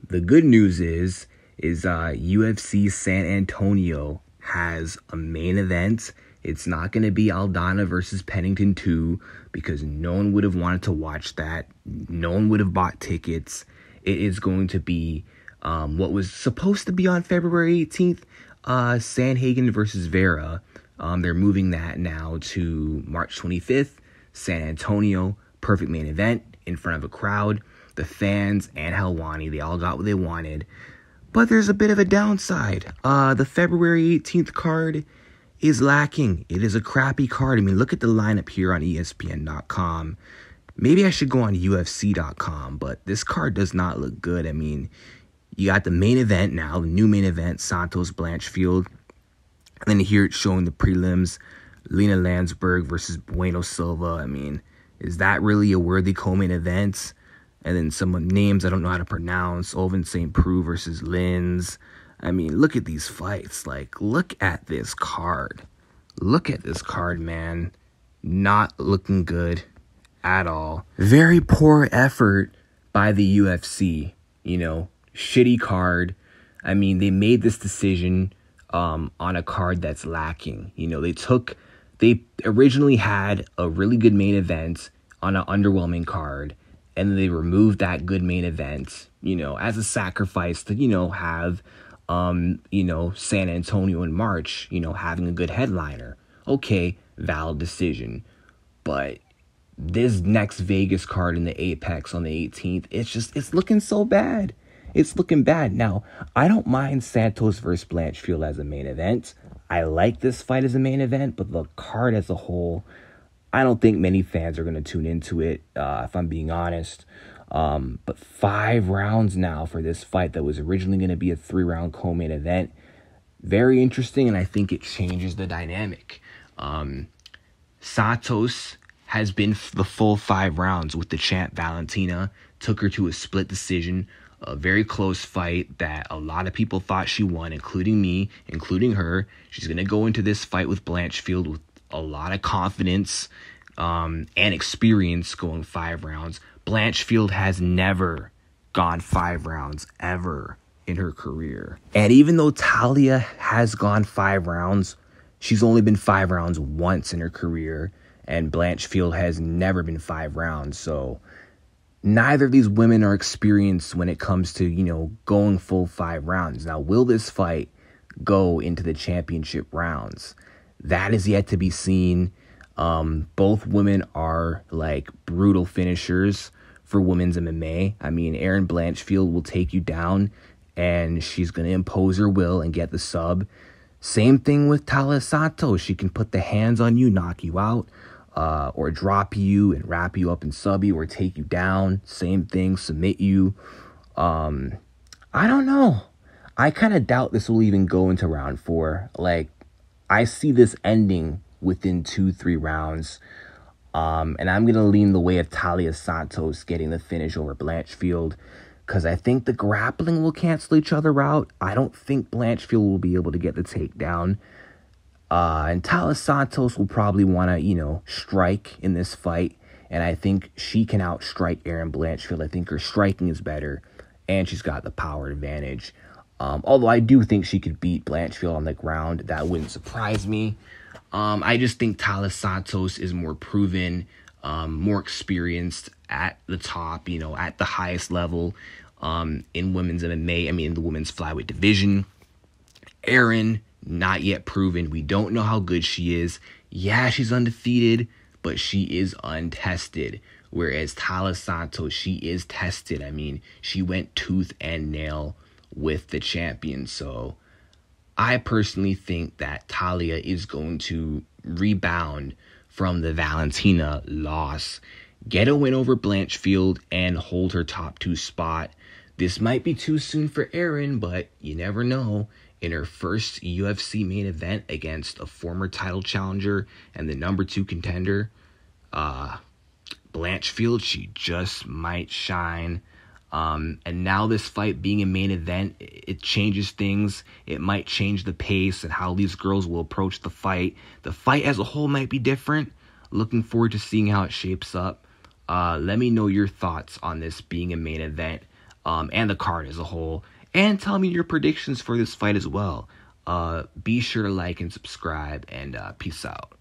the good news is UFC San Antonio has a main event. It's not going to be Aldana versus Pennington 2 because no one would have wanted to watch that. No one would have bought tickets. It is going to be what was supposed to be on February 18th, Sanhagen versus Vera. They're moving that now to March 25th. San Antonio, perfect main event in front of a crowd. The fans and Helwani, they all got what they wanted. But there's a bit of a downside. The February 18th card is lacking. It is a crappy card. I mean, look at the lineup here on ESPN.com. Maybe I should go on UFC.com, but this card does not look good. I mean, you got the main event now, the new main event, Santos Blanchfield. And then here it's showing the prelims, Lena Landsberg versus Bueno Silva. I mean, is that really a worthy co-main event? And then some names I don't know how to pronounce. Oven St. Preux versus Linz. I mean, look at these fights. Like, look at this card. Look at this card, man. Not looking good at all. Very poor effort by the UFC. You know, shitty card. I mean, they made this decision on a card that's lacking. You know, they originally had a really good main event on an underwhelming card. And they removed that good main event, you know, as a sacrifice to, you know, have, San Antonio in March, you know, having a good headliner. Okay, valid decision. But this next Vegas card in the Apex on the 18th, it's looking so bad. It's looking bad. Now, I don't mind Santos versus Blanchfield as a main event. I like this fight as a main event, but the card as a whole, I don't think many fans are going to tune into it, if I'm being honest. But 5 rounds now for this fight that was originally going to be a 3-round co-main event. Very interesting, and I think it changes the dynamic. Santos has been the full 5 rounds with the champ Valentina. Took her to a split decision. A very close fight that a lot of people thought she won, including me, including her. She's going to go into this fight with Blanchfield with a lot of confidence and experience going 5 rounds. Blanchfield has never gone 5 rounds ever in her career. And even though Talia has gone 5 rounds, she's only been 5 rounds once in her career. And Blanchfield has never been 5 rounds. So neither of these women are experienced when it comes to, you know, going full 5 rounds. Now, will this fight go into the championship rounds? That is yet to be seen. Both women are like brutal finishers for women's MMA. I mean, Erin Blanchfield will take you down and she's going to impose her will and get the sub. Same thing with Talia Santos. She can put the hands on you, knock you out, or drop you and wrap you up and sub you or take you down. Same thing, submit you. I don't know. I kind of doubt this will even go into round 4. Like, I see this ending within 2-3 rounds. And I'm going to lean the way of Talia Santos getting the finish over Blanchfield because I think the grappling will cancel each other out. I don't think Blanchfield will be able to get the takedown. And Talia Santos will probably want to, you know, strike in this fight. And I think she can outstrike Erin Blanchfield. I think her striking is better. And she's got the power advantage. Although I do think she could beat Blanchfield on the ground. That wouldn't surprise me. I just think Talia Santos is more proven, more experienced at the top, you know, at the highest level in women's MMA. I mean, in the women's flyweight division. Erin, not yet proven. We don't know how good she is. Yeah, she's undefeated, but she is untested. Whereas Talia Santos, she is tested. I mean, she went tooth and nail with the champion. So I personally think that Talia is going to rebound from the Valentina loss, get a win over Blanchfield, and hold her top 2 spot. This might be too soon for Erin, but you never know. In her first UFC main event against a former title challenger and the number 2 contender, Blanchfield, she just might shine. And now this fight being a main event, it changes things. It might change the pace and how these girls will approach the fight. The fight as a whole might be different. Looking forward to seeing how it shapes up. Let me know your thoughts on this being a main event. and the card as a whole. And tell me your predictions for this fight as well. Be sure to like and subscribe, and peace out.